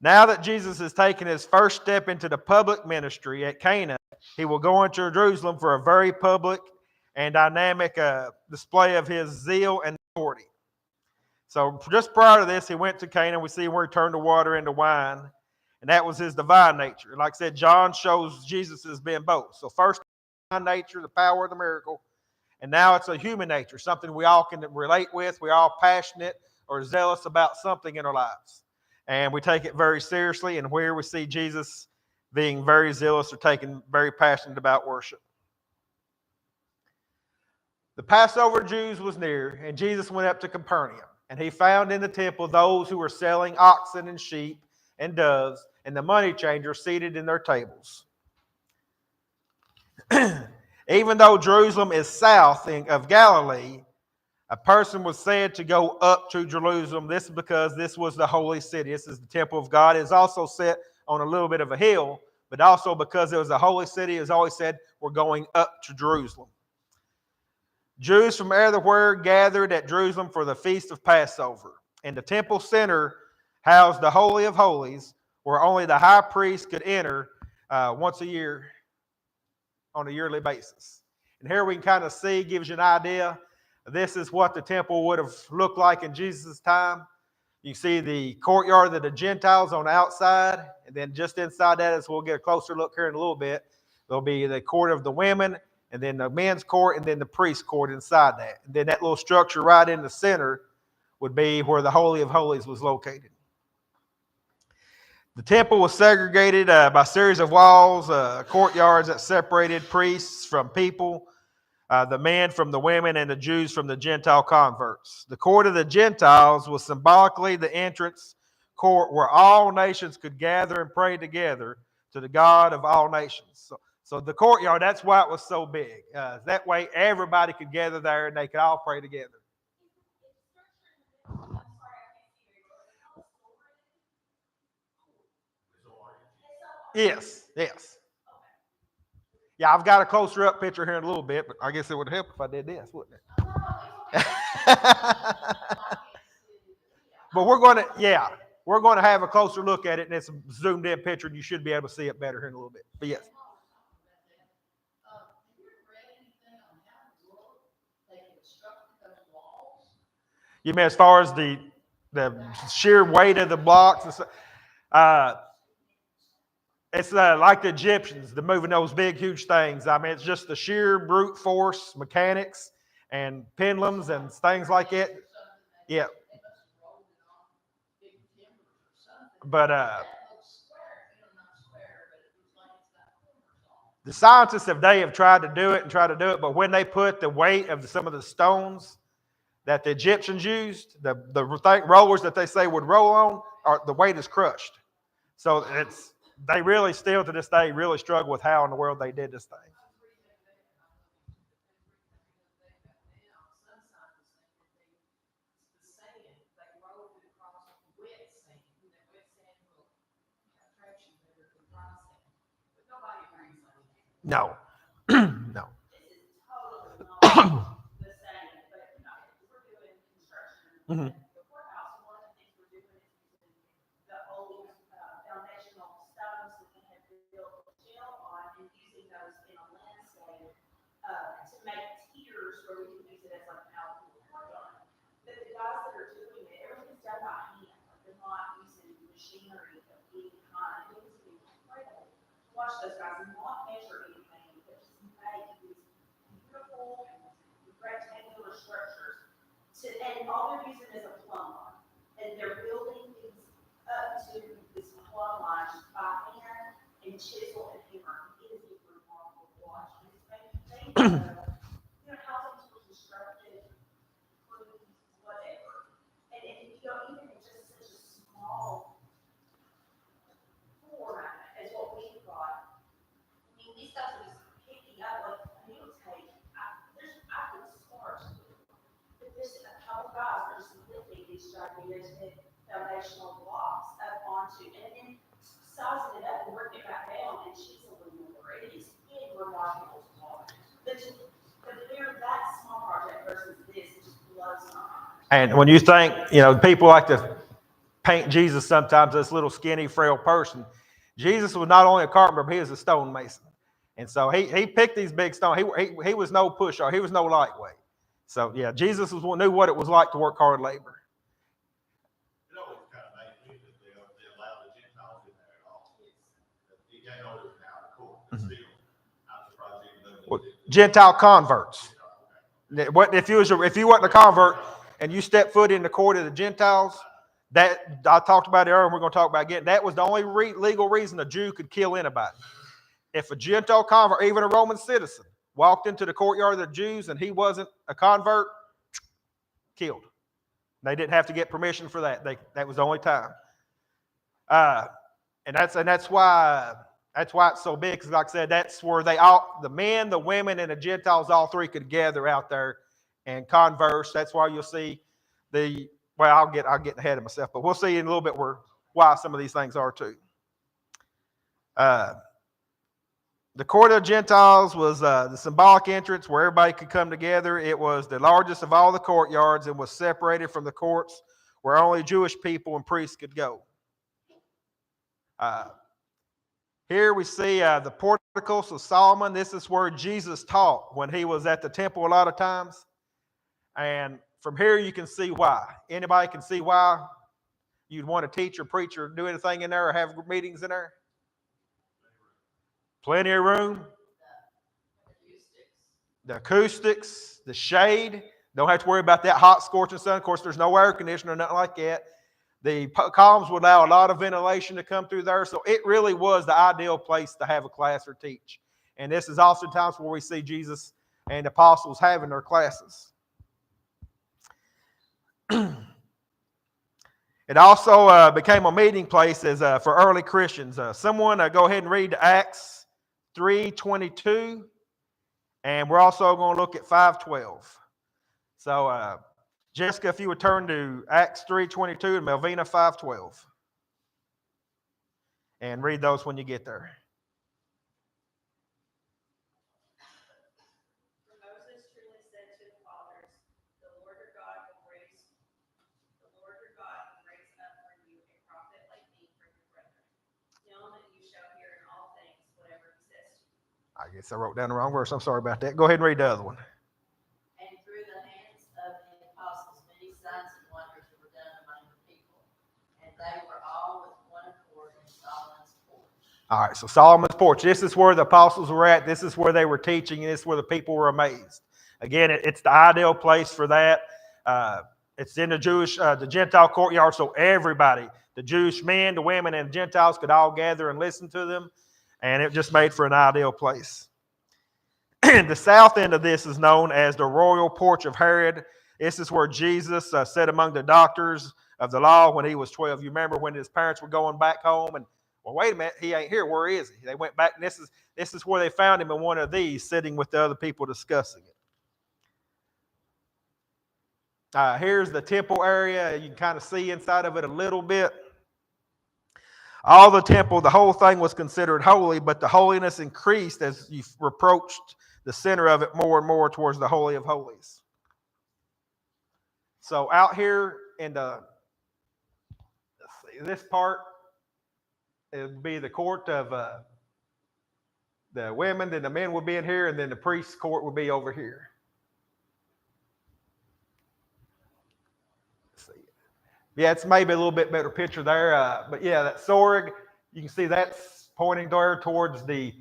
Now that Jesus has taken his first step into the public ministry at Cana, he will go into Jerusalem for a very public and dynamic display of his zeal and authority. So just prior to this, he went to Cana. We see where he turned the water into wine, and that was his divine nature. Like I said, John shows Jesus as being both. So first, divine nature, the power of the miracle, and now it's a human nature, something we all can relate with. We're all passionate or zealous about something in our lives, and we take it very seriously. And where we see Jesus being very zealous or taking very passionate about worship. The Passover Jews was near, and Jesus went up to Capernaum. And he found in the temple those who were selling oxen and sheep and doves, and the money changers seated in their tables. Even though Jerusalem is south of Galilee, a person was said to go up to Jerusalem. This is because this was the holy city. This is the temple of God. It's also set on a little bit of a hill, but also because it was a holy city, it was always said, we're going up to Jerusalem. Jews from everywhere gathered at Jerusalem for the feast of Passover. And the temple center housed the Holy of Holies, where only the high priest could enter once a year on a yearly basis. And here we can kind of see, gives you an idea. This is what the temple would have looked like in Jesus' time. You see the courtyard of the Gentiles on the outside, and then just inside that, as we'll get a closer look here in a little bit, there'll be the court of the women, and then the men's court, and then the priest's court inside that. And then that little structure right in the center would be where the Holy of Holies was located. The temple was segregated by a series of walls, courtyards that separated priests from people, the men from the women, and the Jews from the Gentile converts. The court of the Gentiles was symbolically the entrance court where all nations could gather and pray together to the God of all nations. So the courtyard, that's why it was so big. That way everybody could gather there and they could all pray together. Yes. Yeah, I've got a closer up picture here in a little bit, but I guess it would help if I did this, wouldn't it? But we're going to have a closer look at it, and it's a zoomed in picture, and you should be able to see it better here in a little bit. But yes. You mean as far as the sheer weight of the blocks? It's like the Egyptians, the moving those big, huge things. I mean, it's just the sheer brute force mechanics and pendulums and things like it. Yeah. But the scientists have tried to do it, but when they put the weight of some of the stones that the Egyptians used, the rollers that they say would roll on, the weight is crushed. So they really still to this day really struggle with how in the world they did this thing. No. No. Mm-hmm. Those guys and not measure anything, but just make these beautiful rectangular structures. And all they're using is a plumb line. And they're building these up to this plumb line just by hand and chisel and hammer. It is a remarkable watch. And it's making how things were constructed, whatever. And even in just such a small format as what we've got. These guys are just picking up like a needle tape. I could start, but there's a couple guys that are just lifting these gigantic foundational blocks up onto, and then sizing it up and working it back down and chiseling more. It is remarkable to watch. But they're that small project versus this, it just blows my mind. And when you think, people like to paint Jesus sometimes as this little skinny, frail person. Jesus was not only a carpenter, but he was a stonemason. And so he picked these big stones. He was no pusher. He was no lightweight. So, yeah, Jesus knew what it was like to work hard labor. It always kind of made me that they allowed the Gentiles in there at all. You can't know it was out of court, but still, I'm surprised even though Gentile converts. If you weren't a convert and you stepped foot in the court of the Gentiles, that I talked about it earlier, and we're going to talk about again. That was the only legal reason a Jew could kill anybody. If a Gentile convert, even a Roman citizen, walked into the courtyard of the Jews and he wasn't a convert, killed. They didn't have to get permission for that. That was the only time. And that's why it's so big. Because like I said, that's where the men, the women, and the Gentiles, all three could gather out there and converse. That's why you'll see I'll get ahead of myself, but we'll see in a little bit why some of these things are too. The court of the Gentiles was the symbolic entrance where everybody could come together. It was the largest of all the courtyards and was separated from the courts where only Jewish people and priests could go. Here we see the porticos of Solomon. This is where Jesus taught when he was at the temple a lot of times. And from here you can see why. Anybody can see why you'd want to teach or preach or do anything in there or have meetings in there? Plenty of room. The acoustics, the shade. Don't have to worry about that hot, scorching sun. Of course, there's no air conditioner or nothing like that. The columns would allow a lot of ventilation to come through there. So it really was the ideal place to have a class or teach. And this is oftentimes where we see Jesus and the apostles having their classes. It also became a meeting place for early Christians. Someone go ahead and read Acts 3:22, and we're also going to look at 5:12. So, Jessica, if you would turn to Acts 3:22 and Melvina 5:12, and read those when you get there. I guess I wrote down the wrong verse. I'm sorry about that. Go ahead and read the other one. And through the hands of the apostles, many signs and wonders were done among the people, and they were all with one accord in Solomon's porch. All right, so Solomon's porch. This is where the apostles were at. This is where they were teaching. This is where the people were amazed. Again, it's the ideal place for that. It's in the Gentile courtyard, so everybody, the Jewish men, the women, and the Gentiles could all gather and listen to them. And it just made for an ideal place. The south end of this is known as the royal porch of Herod. This is where Jesus sat among the doctors of the law when he was 12. You remember when his parents were going back home and, well, wait a minute, he ain't here. Where is he? They went back, and this is where they found him in one of these, sitting with the other people discussing it. Here's the temple area. You can kind of see inside of it a little bit. All the temple, the whole thing was considered holy, but the holiness increased as you approached the center of it more and more towards the Holy of Holies. So out here in this part, it would be the court of the women, then the men would be in here, and then the priest's court would be over here. Yeah, it's maybe a little bit better picture there. But yeah, that Sorg, you can see that's pointing there towards the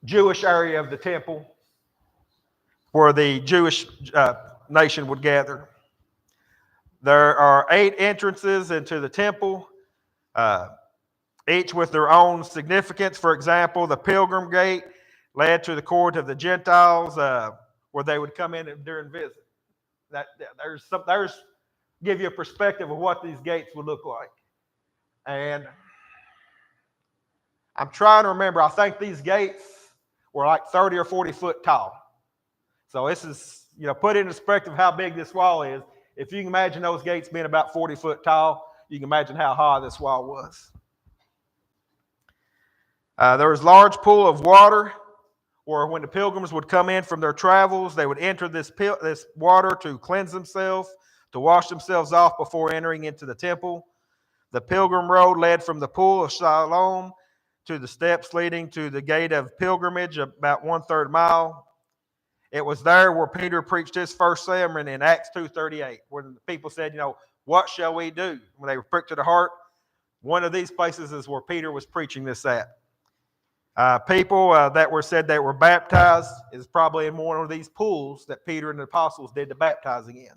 Jewish area of the temple where the Jewish nation would gather. There are 8 entrances into the temple, each with their own significance. For example, the pilgrim gate led to the court of the Gentiles where they would come in during visit. There's give you a perspective of what these gates would look like. And I'm trying to remember, I think these gates were like 30 or 40 foot tall. So this is, put in perspective how big this wall is. If you can imagine those gates being about 40 foot tall, you can imagine how high this wall was. There was a large pool of water where when the pilgrims would come in from their travels, they would enter this water to cleanse themselves. to wash themselves off before entering into the temple. The pilgrim road led from the pool of Siloam to the steps leading to the gate of pilgrimage, about 1/3 mile. It was there where Peter preached his first sermon in Acts 2:38, when the people said, what shall we do? When they were pricked to the heart, one of these places is where Peter was preaching this at. People that were said they were baptized is probably in one of these pools that Peter and the apostles did the baptizing in.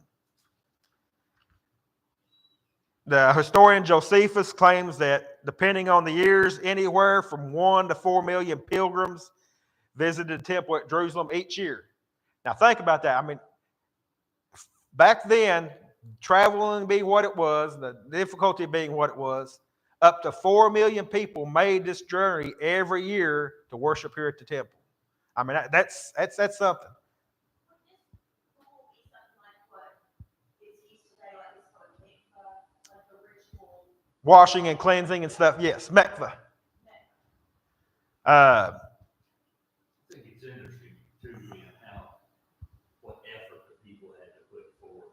The historian Josephus claims that, depending on the years, anywhere from 1 to 4 million pilgrims visited the temple at Jerusalem each year. Now think about that. I mean, back then, traveling being what it was, the difficulty being what it was, up to 4 million people made this journey every year to worship here at the temple. I mean, that's something. Washing and cleansing and stuff. Yes, mikvah. I think it's interesting too, what effort the people had to put forth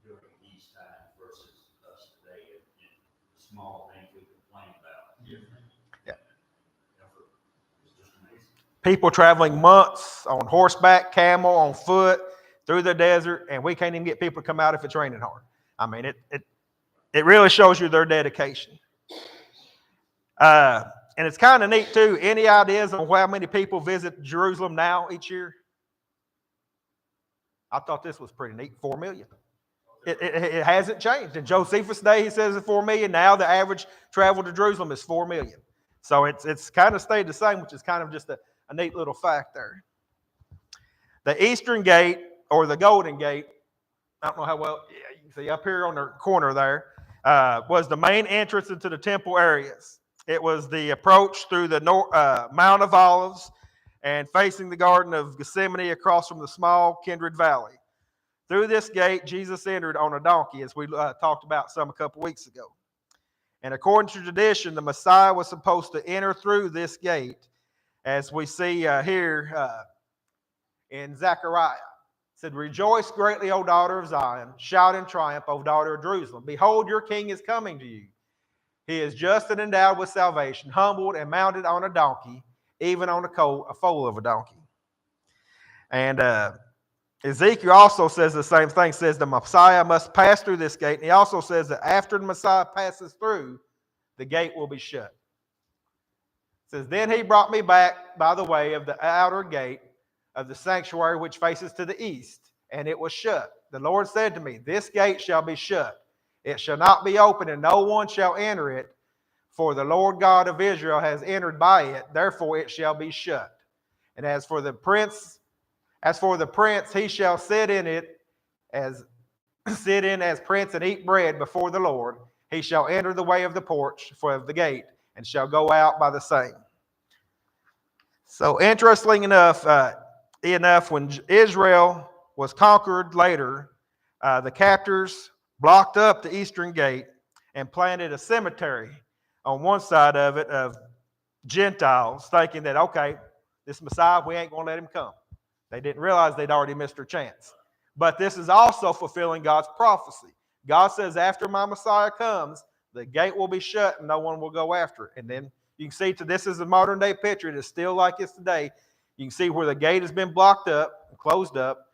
during these times versus us today, and small things we complain about. Yeah. Effort is just amazing. People traveling months on horseback, camel, on foot, through the desert, and we can't even get people to come out if it's raining hard. I mean, it really shows you their dedication. And it's kind of neat too. Any ideas on how many people visit Jerusalem now each year? I thought this was pretty neat. 4 million. It hasn't changed. In Josephus' day, he says it's 4 million. Now the average travel to Jerusalem is 4 million. So it's kind of stayed the same, which is kind of just a neat little fact there. The Eastern Gate, or the Golden Gate, I don't know how well, you can see up here on the corner there, was the main entrance into the temple areas. It was the approach through the Mount of Olives and facing the Garden of Gethsemane across from the small Kindred Valley. Through this gate, Jesus entered on a donkey, as we talked about a couple weeks ago. And according to tradition, the Messiah was supposed to enter through this gate, as we see here in Zechariah. It said, "Rejoice greatly, O daughter of Zion. Shout in triumph, O daughter of Jerusalem. Behold, your king is coming to you. He is just and endowed with salvation, humbled and mounted on a donkey, even on a foal of a donkey." And Ezekiel also says the same thing, says the Messiah must pass through this gate. And he also says that after the Messiah passes through, the gate will be shut. It says, "Then he brought me back by the way of the outer gate of the sanctuary which faces to the east, and it was shut. The Lord said to me, this gate shall be shut. It shall not be opened, and no one shall enter it, for the Lord God of Israel has entered by it, therefore it shall be shut. And as for the prince, he shall sit in as prince and eat bread before the Lord. He shall enter the way of the porch of the gate, and shall go out by the same." So interestingly enough, when Israel was conquered later, the captors blocked up the eastern gate and planted a cemetery on one side of it of Gentiles, thinking that, okay, this Messiah, we ain't going to let him come. They didn't realize they'd already missed their chance. But this is also fulfilling God's prophecy. God says, after my Messiah comes, the gate will be shut and no one will go after it. And then you can see, this is a modern day picture. It is still like it's today. You can see where the gate has been blocked up, closed up,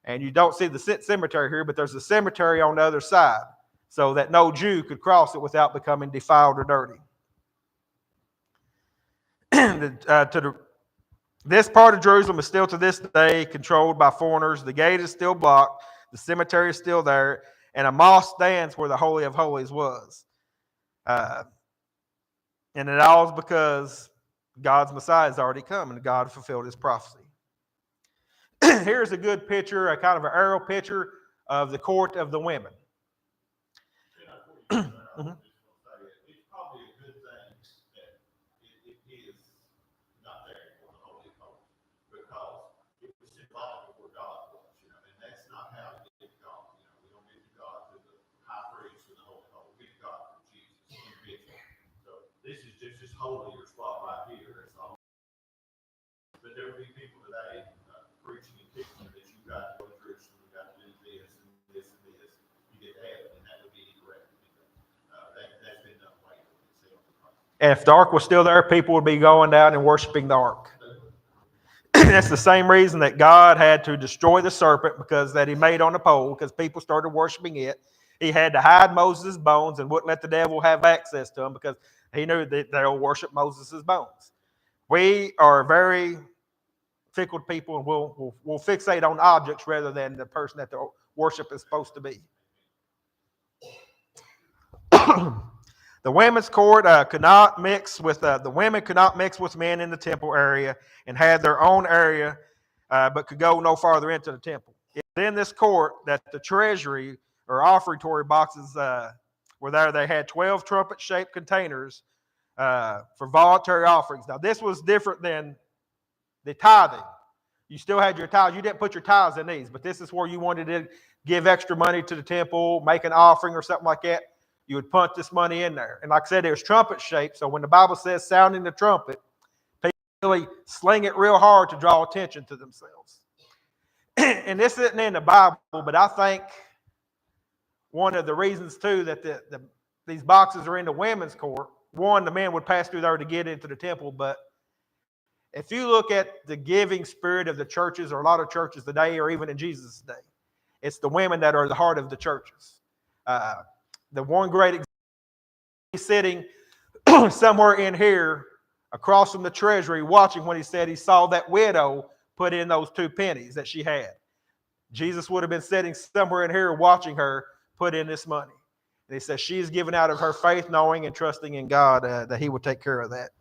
and you don't see the cemetery here, but there's a cemetery on the other side so that no Jew could cross it without becoming defiled or dirty. This part of Jerusalem is still to this day controlled by foreigners. The gate is still blocked. The cemetery is still there. And a mosque stands where the Holy of Holies was. And it all is because God's Messiah has already come and God fulfilled his prophecy. Here's a good picture, a kind of an aerial picture of the court of the women. Mm-hmm. It's probably a good thing that it is not there for the Holy Ghost, because it was symbolic of where God was, and that's not how we get to God. We don't get to God through the high priest or the Holy Ghost. We get to God through Jesus individually. So this is just this holier spot right here. That's all. But there will be people today preaching and teaching that you've got to go to Jerusalem, you've got to do this and this and this. And if the ark was still there, people would be going down and worshiping the ark. That's the same reason that God had to destroy the serpent because that he made on the pole, because people started worshiping it. He had to hide Moses' bones and wouldn't let the devil have access to them because he knew that they'll worship Moses' bones. We are very fickle people, and we'll fixate on objects rather than the person that the worship is supposed to be. The women's court could not mix with the women could not mix with men in the temple area and had their own area, but could go no farther into the temple. It's in this court that the treasury or offertory boxes were there. They had 12 trumpet-shaped containers for voluntary offerings. Now, this was different than the tithing. You still had your tithes. You didn't put your tithes in these, but this is where you wanted to give extra money to the temple, make an offering or something like that. You would punt this money in there. And like I said, it was trumpet shaped. So when the Bible says sounding the trumpet, people really sling it real hard to draw attention to themselves. And this isn't in the Bible, but I think one of the reasons too that these boxes are in the women's court, one, the men would pass through there to get into the temple, but if you look at the giving spirit of the churches, or a lot of churches today, or even in Jesus' day, it's the women that are the heart of the churches. The one great example, he's sitting somewhere in here across from the treasury watching when he said he saw that widow put in those 2 pennies that she had. Jesus would have been sitting somewhere in here watching her put in this money. And he says she's given out of her faith, knowing and trusting in God that he would take care of that.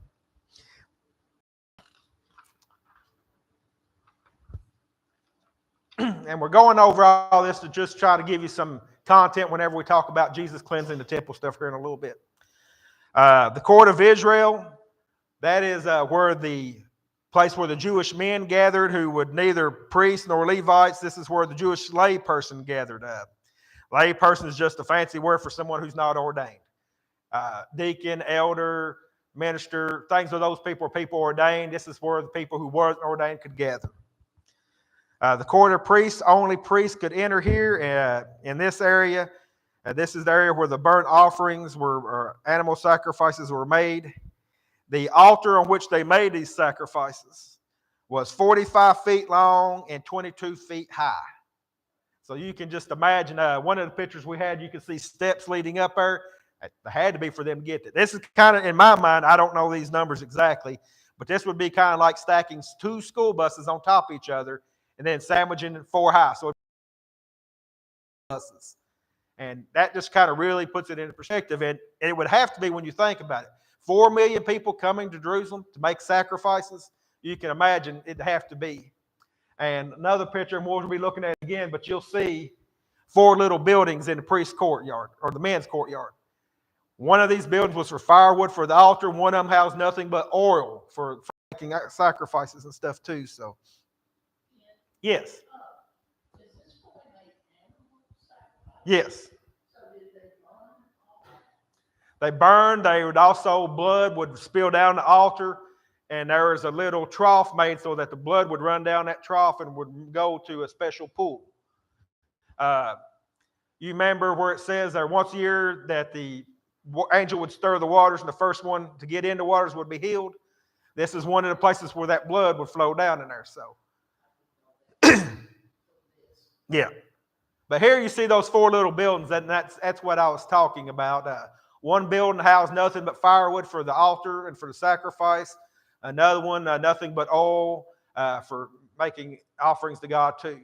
And we're going over all this to just try to give you some content whenever we talk about Jesus cleansing the temple stuff here in a little bit. The court of Israel, that is where the place where the Jewish men gathered who would neither priests nor Levites. This is where the Jewish lay person gathered up. Lay person is just a fancy word for someone who's not ordained. Deacon, elder, minister, things of those people are people ordained. This is where the people who weren't ordained could gather. The court of priests, only priests could enter here in this area. This is the area where the burnt offerings or animal sacrifices were made. The altar on which they made these sacrifices was 45 feet long and 22 feet high. So you can just imagine one of the pictures we had, you can see steps leading up there. It had to be for them to get it. This is kind of, in my mind, I don't know these numbers exactly, but this would be kind of like stacking 2 school buses on top of each other and then sandwiching 4 high. So buses. And that just kind of really puts it into perspective. And it would have to be, when you think about it, 4 million people coming to Jerusalem to make sacrifices. You can imagine it'd have to be. And another picture, and we'll be looking at it again, but you'll see 4 little buildings in the priest's courtyard or the men's courtyard. One of these buildings was for firewood for the altar. One of them housed nothing but oil for making sacrifices and stuff too. So, yes. Yes. They burned. They would also, blood would spill down the altar, and there was a little trough made so that the blood would run down that trough and would go to a special pool. You remember where it says there once a year that the angel would stir the waters, and the first one to get into waters would be healed. This is one of the places where that blood would flow down in there. So, yeah. But here you see those 4 little buildings, and that's what I was talking about. One building housed nothing but firewood for the altar and for the sacrifice. Another one, nothing but oil for making offerings to God too.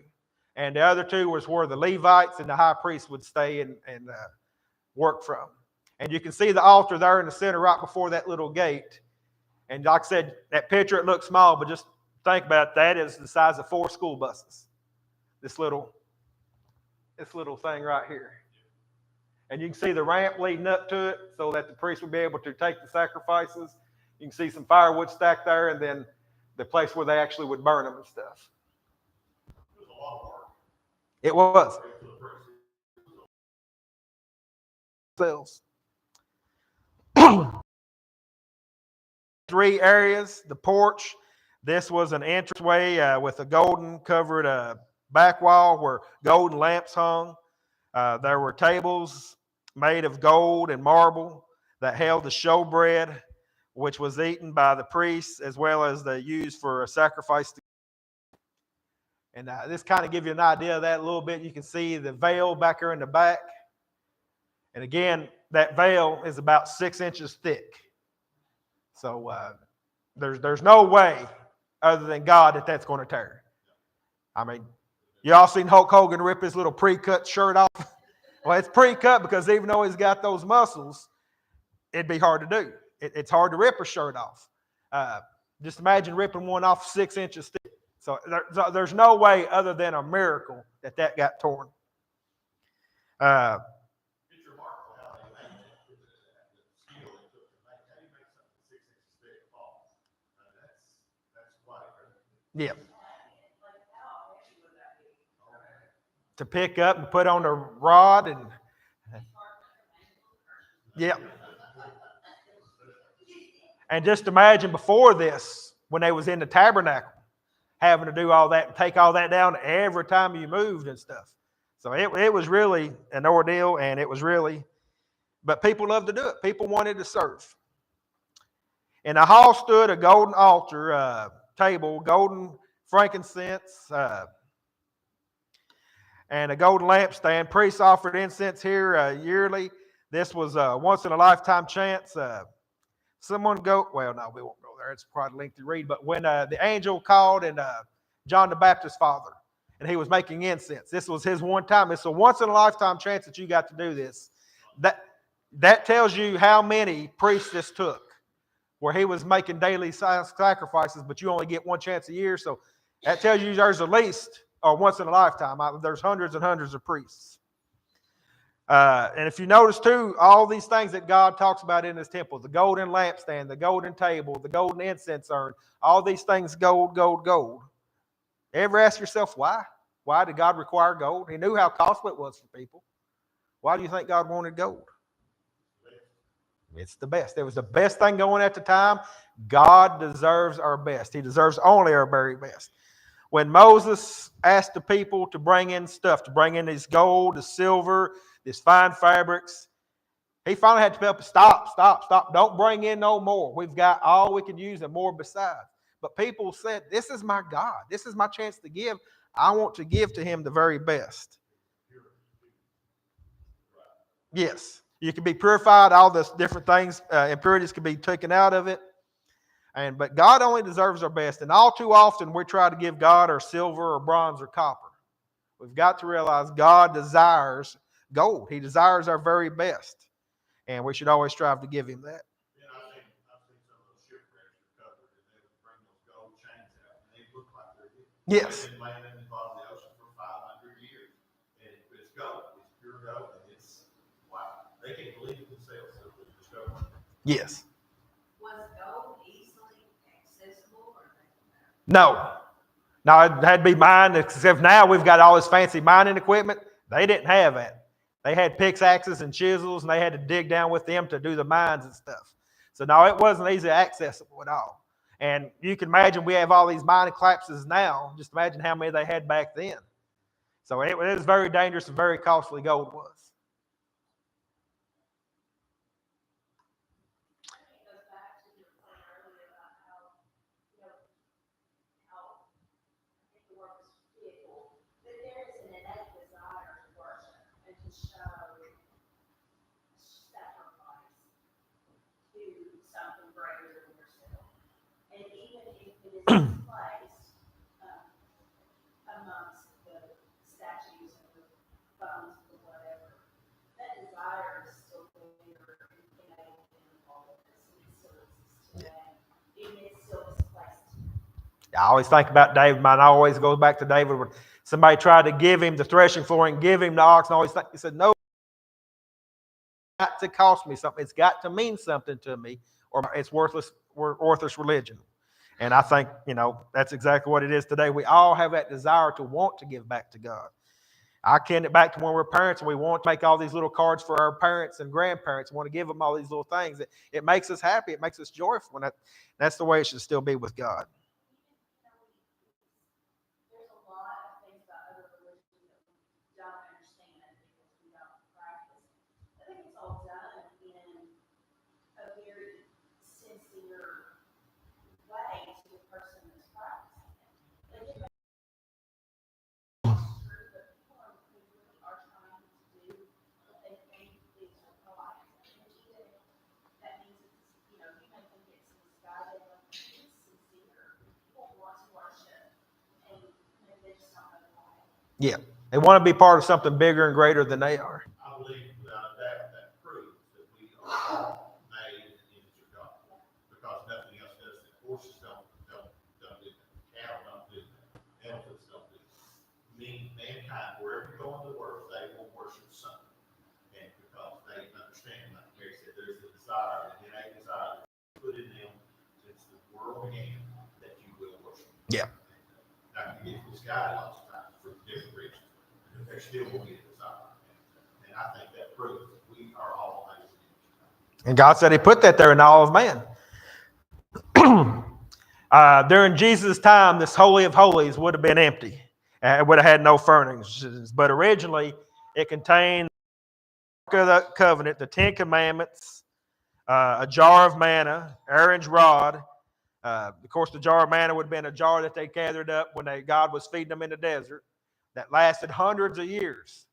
And the other 2 was where the Levites and the high priest would stay and work from. And you can see the altar there in the center right before that little gate. And like I said, that picture, it looks small, but just think about it. That is the size of 4 school buses. This little thing right here. And you can see the ramp leading up to it so that the priest would be able to take the sacrifices. You can see some firewood stacked there, and then the place where they actually would burn them and stuff. It was. Cells. 3 areas. The porch. This was an entranceway with a golden covered back wall where golden lamps hung. There were tables made of gold and marble that held the showbread. which was eaten by the priests as well as the used for a sacrifice. And this kind of gives you an idea of that a little bit. You can see the veil back there in the back. And again, that veil is about 6 inches thick. So there's no way other than God that's going to tear. I mean, you all seen Hulk Hogan rip his little pre-cut shirt off? Well, it's pre-cut because even though he's got those muscles, it'd be hard to do. It's hard to rip a shirt off. Just imagine ripping one off 6 inches thick. So there's no way other than a miracle that got torn. It's remarkable how they made it with the skill it took to make. How do you make something 6 inches thick fall? That's quite incredible. Yeah. To pick up and put on a rod and yeah. And just imagine before this, when they was in the tabernacle, having to do all that and take all that down every time you moved and stuff. So it was really an ordeal, and it was really, but people loved to do it. People wanted to serve. In the hall stood a golden altar, table, golden frankincense, and a golden lampstand. Priests offered incense here yearly. This was a once-in-a-lifetime chance. Someone go, well, no, we won't go there. It's quite a lengthy read. But when the angel called and John the Baptist's father, and he was making incense, this was his one time. It's a once-in-a-lifetime chance that you got to do this. That tells you how many priests this took, where he was making daily sacrifices, but you only get one chance a year. So that tells you there's at least once in a lifetime. There's hundreds and hundreds of priests. And if you notice too, all these things that God talks about in his temple, the golden lampstand, the golden table, the golden incense urn, all these things, gold, gold, gold. Ever ask yourself why? Why did God require gold? He knew how costly it was for people. Why do you think God wanted gold? It's the best. It was the best thing going at the time. God deserves our best. He deserves only our very best. When Moses asked the people to bring in stuff, to bring in this gold, this silver, this fine fabrics, he finally had to tell people, stop. Don't bring in no more. We've got all we can use and more besides. But people said, this is my God. This is my chance to give. I want to give to him the very best. Yes. You can be purified. All the different things, impurities can be taken out of it. But God only deserves our best. And all too often we try to give God our silver or bronze or copper. We've got to realize God desires gold. He desires our very best. And we should always strive to give him that. Yeah, I've seen some of those shipwrecks recovered, and they would bring those gold chains out, and they look like they're good. Yes. They've been laying in the bottom of the ocean for 500 years. And it's gold. It's pure gold. And it's, wow. They can't believe it themselves. So they're discovering it. Yes. Was gold easily accessible or No. No, it had to be mined, except now we've got all this fancy mining equipment. They didn't have that. They had pickaxes and chisels, and they had to dig down with them to do the mines and stuff. So no, it wasn't easily accessible at all. And you can imagine we have all these mining collapses now. Just imagine how many they had back then. So it was very dangerous and very costly, gold was. Placed amongst the statues and the bones or whatever, that desire is still there in all of this, and it still exists today. Even it's still displaced. I always think about David. Mine always goes back to David when somebody tried to give him the threshing floor and give him the ox, and I always think, he said, no, it's got to cost me something. It's got to mean something to me, or it's worthless religion. And I think, that's exactly what it is today. We all have that desire to want to give back to God. I kin it back to when we're parents and we want to make all these little cards for our parents and grandparents. We want to give them all these little things. It makes us happy. It makes us joyful. And that's the way it should still be with God. There's a lot of things about other religions that we don't understand because we don't practice. I think it's all done in a very sensing Yeah. They want to be part of something bigger and greater than they are. I believe without a doubt that proves that we are made in the image of God. Because nothing else does that. Horses don't do that. Cattle don't do that. Elephants don't do that. Mankind, wherever you go in the world, they will worship something. And because they understand, like Mary said, there's a desire, and a desire put in them since the world began that you will worship. Yeah. Now, you get misguided lots of times for different reasons. There still will be a desire. And I think that proves that we are all made in the image of God. And God said he put that there in all of man. During Jesus' time, this Holy of Holies would have been empty. It would have had no furnishings. But originally, it contained the covenant, the 10 Commandments, a jar of manna, Aaron's rod. Of course, the jar of manna would have been a jar that they gathered up when God was feeding them in the desert that lasted hundreds of years.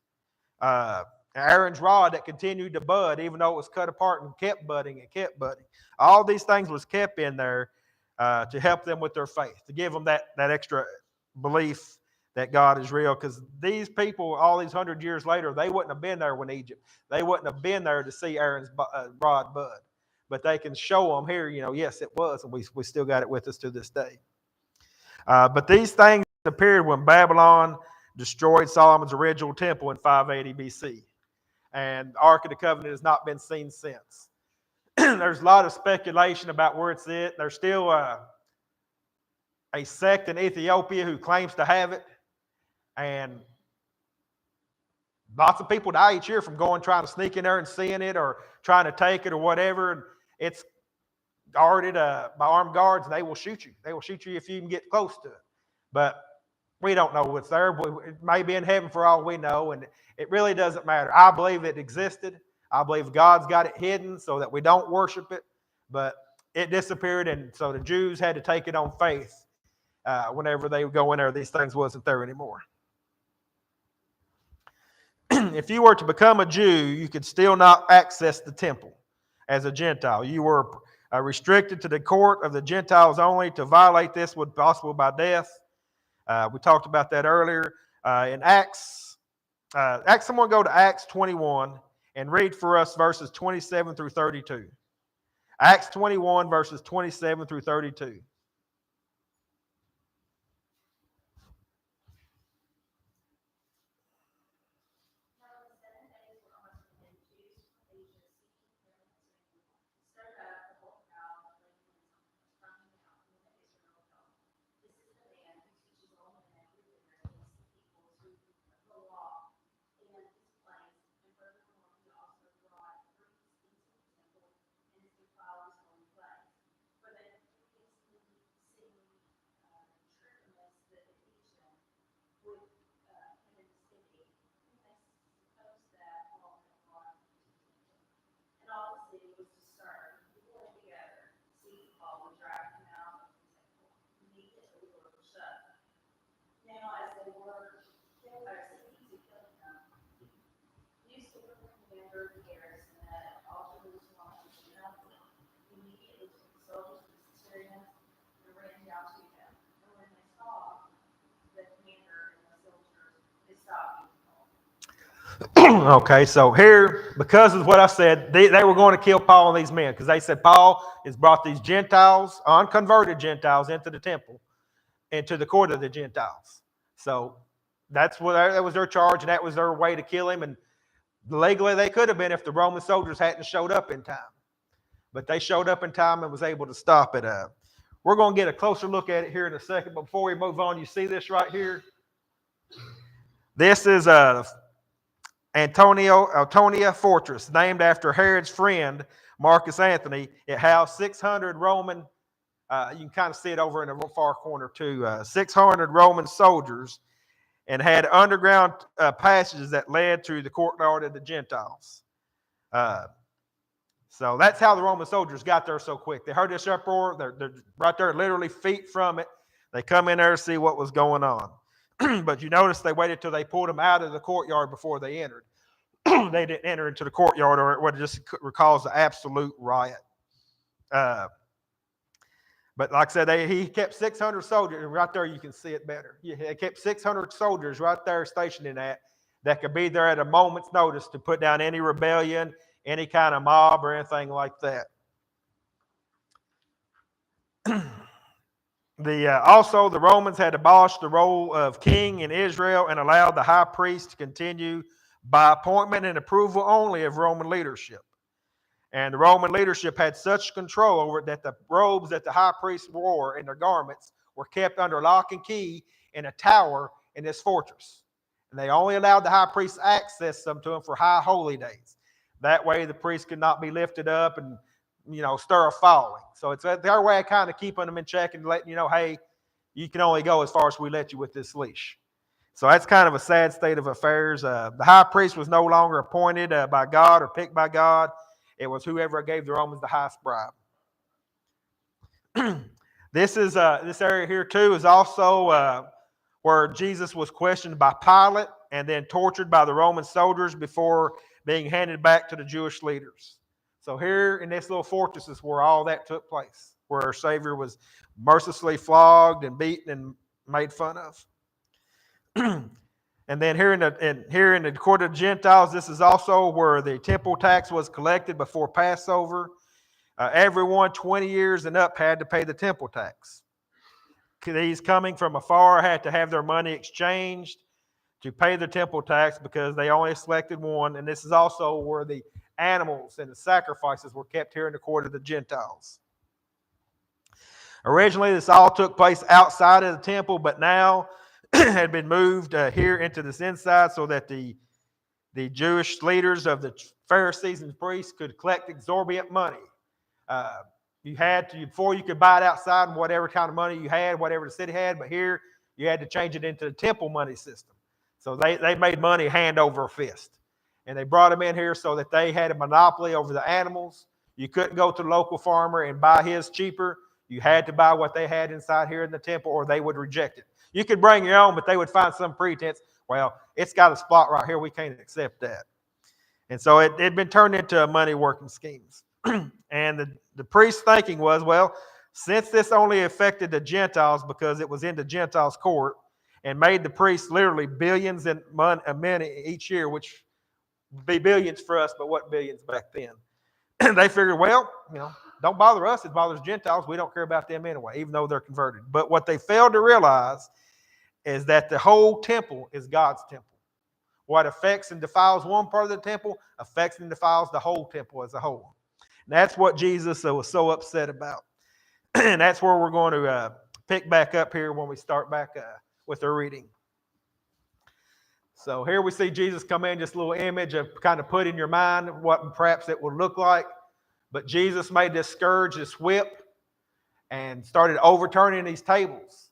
Aaron's rod that continued to bud, even though it was cut apart and kept budding and kept budding. All these things was kept in there to help them with their faith, to give them that extra belief that God is real. Because these people, all these 100 years later, they wouldn't have been there when Egypt. They wouldn't have been there to see Aaron's rod bud. But they can show them here, yes, it was, and we still got it with us to this day. But these things appeared when Babylon destroyed Solomon's original temple in 580 BC. And the Ark of the Covenant has not been seen since. There's a lot of speculation about where it's at. There's still a sect in Ethiopia who claims to have it. And lots of people die each year from trying to sneak in there and seeing it or trying to take it or whatever. And it's guarded by armed guards, and they will shoot you. They will shoot you if you even get close to it. But we don't know what's there. It may be in heaven for all we know, and it really doesn't matter. I believe it existed. I believe God's got it hidden so that we don't worship it, but it disappeared, and so the Jews had to take it on faith. Whenever they would go in there, these things wasn't there anymore. If you were to become a Jew, you could still not access the temple as a Gentile. You were restricted to the court of the Gentiles only. To violate this would be possible by death. We talked about that earlier. In Acts, someone go to Acts 21 and read for us verses 27 through 32. Acts 21, verses 27 through 32. Okay, so here, because of what I said, they were going to kill Paul and these men because they said Paul has brought these Gentiles, unconverted Gentiles, into the temple, into the court of the Gentiles. So that was their charge, and that was their way to kill him. And legally, they could have been if the Roman soldiers hadn't showed up in time. But they showed up in time and was able to stop it. We're going to get a closer look at it here in a second. But before we move on, you see this right here? This is Antonia Fortress, named after Herod's friend, Marcus Antony. It housed 600 Roman, you can kind of see it over in the far corner too, 600 Roman soldiers, and had underground passages that led to the courtyard of the Gentiles. So that's how the Roman soldiers got there so quick. They heard this uproar. They're right there, literally feet from it. They come in there to see what was going on. But you notice they waited till they pulled them out of the courtyard before they entered. They didn't enter into the courtyard, or it would just cause the absolute riot. But But like I said, he kept 600 soldiers. Right there, you can see it better. He kept 600 soldiers right there stationed in that could be there at a moment's notice to put down any rebellion, any kind of mob or anything like that. Also, the Romans had abolished the role of king in Israel and allowed the high priest to continue by appointment and approval only of Roman leadership. And the Roman leadership had such control over it that the robes that the high priest wore and their garments were kept under lock and key in a tower in this fortress. And they only allowed the high priest access to them for high holy days. That way the priest could not be lifted up and, stir a falling. So it's their way of kind of keeping them in check and letting you know, hey, you can only go as far as we let you with this leash. So that's kind of a sad state of affairs. The high priest was no longer appointed by God or picked by God. It was whoever gave the Romans the highest bribe. This area here too is also where Jesus was questioned by Pilate and then tortured by the Roman soldiers before being handed back to the Jewish leaders. So here in this little fortress is where all that took place, where our Savior was mercilessly flogged and beaten and made fun of. And then here in the court of Gentiles, this is also where the temple tax was collected before Passover. Everyone 20 years and up had to pay the temple tax. These coming from afar had to have their money exchanged to pay the temple tax because they only selected one. And this is also where the animals and the sacrifices were kept here in the court of the Gentiles. Originally, this all took place outside of the temple, but now had been moved here into this inside so that the Jewish leaders of the Pharisees and priests could collect exorbitant money. You had to, before you could buy it outside and whatever kind of money you had, whatever the city had, but here you had to change it into the temple money system. So they made money hand over fist. And they brought them in here so that they had a monopoly over the animals. You couldn't go to the local farmer and buy his cheaper. You had to buy what they had inside here in the temple or they would reject it. You could bring your own, but they would find some pretense. Well, it's got a spot right here. We can't accept that. And so it had been turned into money working schemes. And the priest's thinking was, well, since this only affected the Gentiles because it was in the Gentiles' court and made the priests literally billions in money each year, which would be billions for us, but what billions back then? They figured, well, don't bother us. It bothers Gentiles. We don't care about them anyway, even though they're converted. But what they failed to realize is that the whole temple is God's temple. What affects and defiles one part of the temple affects and defiles the whole temple as a whole. And that's what Jesus was so upset about. And that's where we're going to pick back up here when we start back with our reading. So here we see Jesus come in, just a little image of kind of put in your mind what perhaps it would look like. But Jesus made this scourge, this whip, and started overturning these tables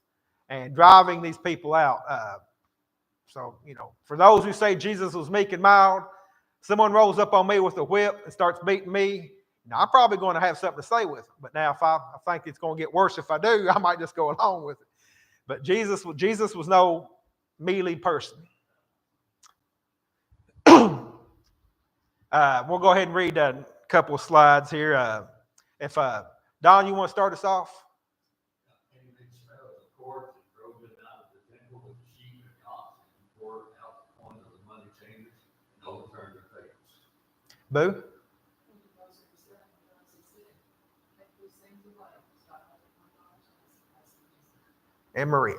and driving these people out. So, for those who say Jesus was meek and mild, someone rolls up on me with a whip and starts beating me, I'm probably going to have something to say with it. But now if I think it's going to get worse if I do, I might just go along with it. But Jesus was no mealy person. We'll go ahead and read a couple of slides here. If Don, you want to start us off? And he made smells of cords and drove them out of the temple with sheep and oxen and poured out the coin of the money changers and overturned their tables. Boo? And Maria.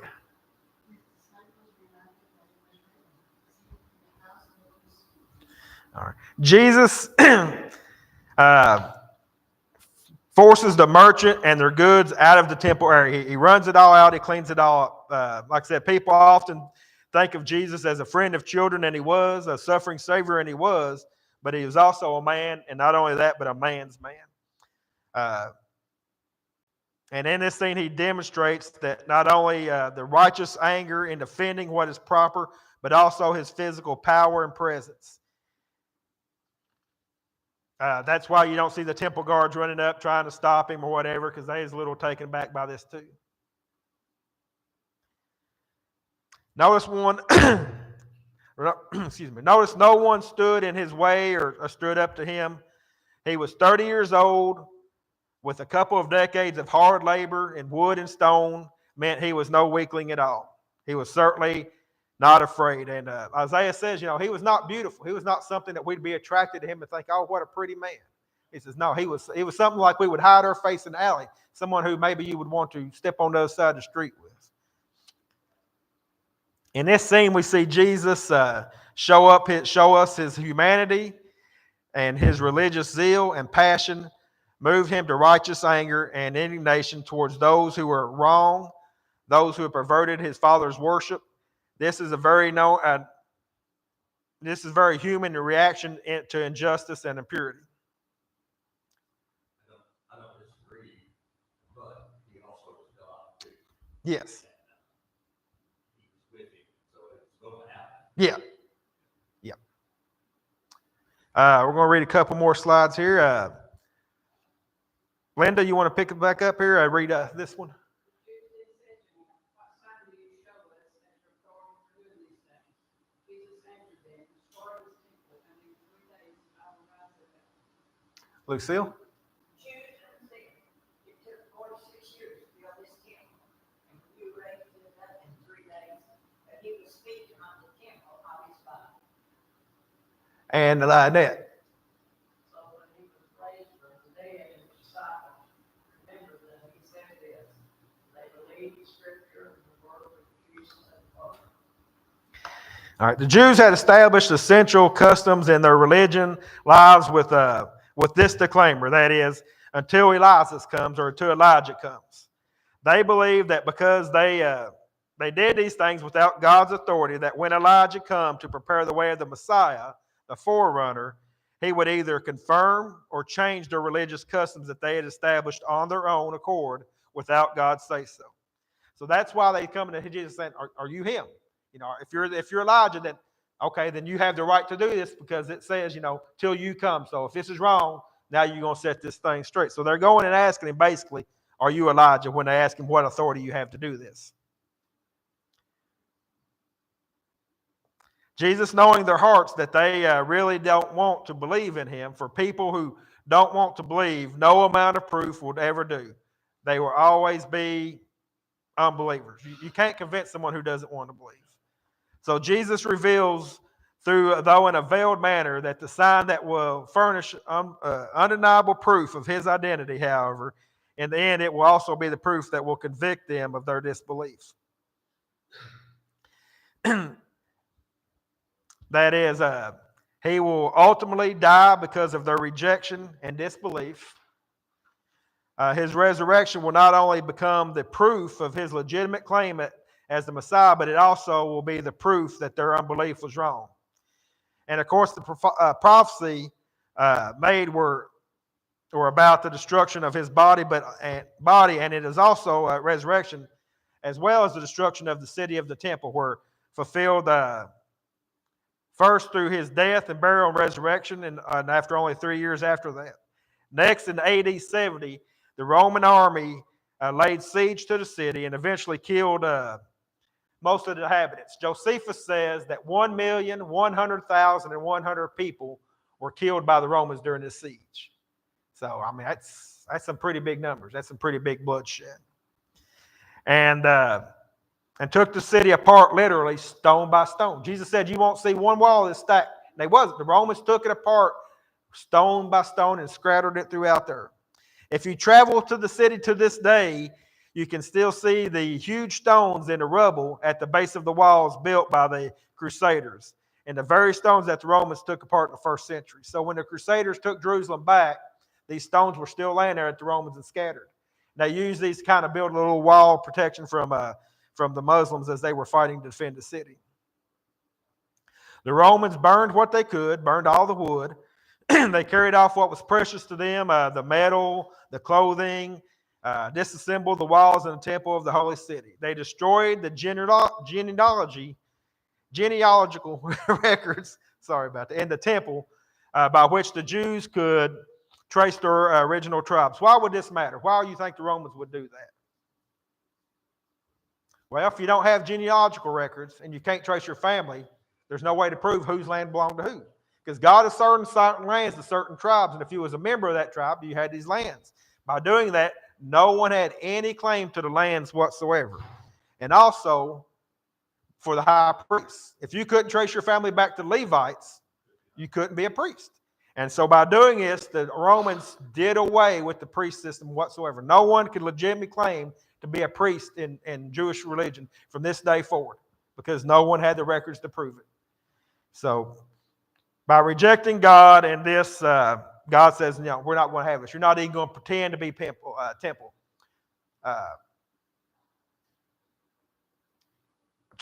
All right. Jesus forces the merchant and their goods out of the temple area. He runs it all out. He cleans it all up. Like I said, people often think of Jesus as a friend of children, and he was, a suffering Savior, and he was, but he was also a man, and not only that, but a man's man. And in this scene, he demonstrates that not only the righteous anger in defending what is proper, but also his physical power and presence. That's why you don't see the temple guards running up trying to stop him or whatever, because they was a little taken back by this too. Notice Notice no one stood in his way or stood up to him. He was 30 years old, with a couple of decades of hard labor in wood and stone, meant he was no weakling at all. He was certainly not afraid. And Isaiah says, he was not beautiful. He was not something that we'd be attracted to him and think, oh, what a pretty man. He says, no, he was something like we would hide our face in the alley, someone who maybe you would want to step on the other side of the street with. In this scene, we see Jesus show us his humanity, and his religious zeal and passion moved him to righteous anger and indignation towards those who were wrong, those who had perverted his Father's worship. This is very human reaction to injustice and impurity. I don't disagree, but he also was God too. Yes. He was with him, so it's going to happen. Yeah. We're going to read a couple more slides here. Linda, you want to pick it back up here? I read this one. Lucille? It took 46 years to build this temple, and you raised it up in 3 days. And he was speaking on the temple of his body. And Lynette. So when he was raised from the dead and his disciples, remember that he said this: they believed the scripture and the word of Jesus and Father. All right, the Jews had established essential customs in their religion lives with this disclaimer, that is, until Elijah comes or until Elijah comes. They believed that because they did these things without God's authority, that when Elijah come to prepare the way of the Messiah, the forerunner, he would either confirm or change their religious customs that they had established on their own accord without God's say-so. So that's why they come to Jesus saying, are you him? If you're Elijah, then okay, then you have the right to do this because it says, till you come. So if this is wrong, now you're going to set this thing straight. So they're going and asking him basically, are you Elijah, when they ask him what authority you have to do this. Jesus, knowing their hearts that they really don't want to believe in him, for people who don't want to believe, no amount of proof would ever do. They will always be unbelievers. You can't convince someone who doesn't want to believe. So Jesus reveals, though in a veiled manner, that the sign that will furnish undeniable proof of his identity, however, in the end, it will also be the proof that will convict them of their disbelief. That is, he will ultimately die because of their rejection and disbelief. His resurrection will not only become the proof of his legitimate claim as the Messiah, but it also will be the proof that their unbelief was wrong. And of course, the prophecy made were about the destruction of his body, and it is also a resurrection, as well as the destruction of the city of the temple, were fulfilled first through his death and burial and resurrection, and after only 3 years after that. Next, in AD 70, the Roman army laid siege to the city and eventually killed most of the inhabitants. Josephus says that 1,100,100 people were killed by the Romans during this siege. So, I mean, that's some pretty big numbers. That's some pretty big bloodshed. And took the city apart literally stone by stone. Jesus said, you won't see one wall that's stacked. And they wasn't. The Romans took it apart stone by stone and scattered it throughout there. If you travel to the city to this day, you can still see the huge stones in the rubble at the base of the walls built by the Crusaders, and the very stones that the Romans took apart in the first century. So when the Crusaders took Jerusalem back, these stones were still laying there at the Romans and scattered. They used these to kind of build a little wall protection from the Muslims as they were fighting to defend the city. The Romans burned what they could, burned all the wood. They carried off what was precious to them, the metal, the clothing, disassembled the walls in the temple of the holy city. They destroyed the genealogical records, in the temple by which the Jews could trace their original tribes. Why would this matter? Why do you think the Romans would do that? Well, if you don't have genealogical records and you can't trace your family, there's no way to prove whose land belonged to who. Because God assigned certain lands to certain tribes, and if you was a member of that tribe, you had these lands. By doing that, no one had any claim to the lands whatsoever. And also, for the high priests, if you couldn't trace your family back to Levites, you couldn't be a priest. And so by doing this, the Romans did away with the priest system whatsoever. No one could legitimately claim to be a priest in Jewish religion from this day forward, because no one had the records to prove it. So by rejecting God and this, God says, no, we're not going to have this. You're not even going to pretend to be temple.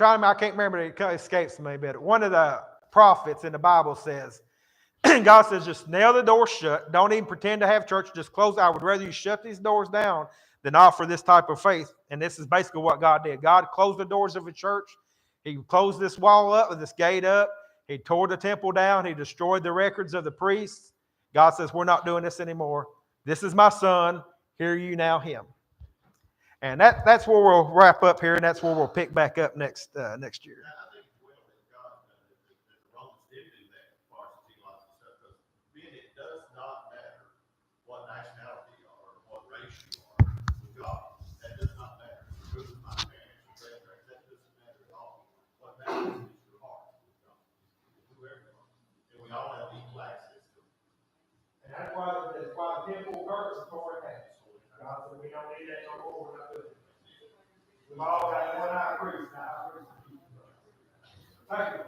I can't remember, it escapes me, but one of the prophets in the Bible says, God says, just nail the door shut. Don't even pretend to have church. Just close. I would rather you shut these doors down than offer this type of faith. And this is basically what God did. God closed the doors of a church. He closed this wall up, this gate up. He tore the temple down. He destroyed the records of the priests. God says, we're not doing this anymore. This is my son. Hear you now him. And that's where we'll wrap up here, and that's where we'll pick back up next year. I think it's well that God, that the Romans did do that as far as theological stuff, because then it does not matter what nationality you are or what race you are with God. That does not matter. Who is my parents, your grandparents, that doesn't matter at all. What matters is your heart with God. Whoever you are. And we all have equal access to it. And that's why the temple curse is tore in half. God said, we don't need that no more. We're not doing it. We've all got one high priest. Thank you.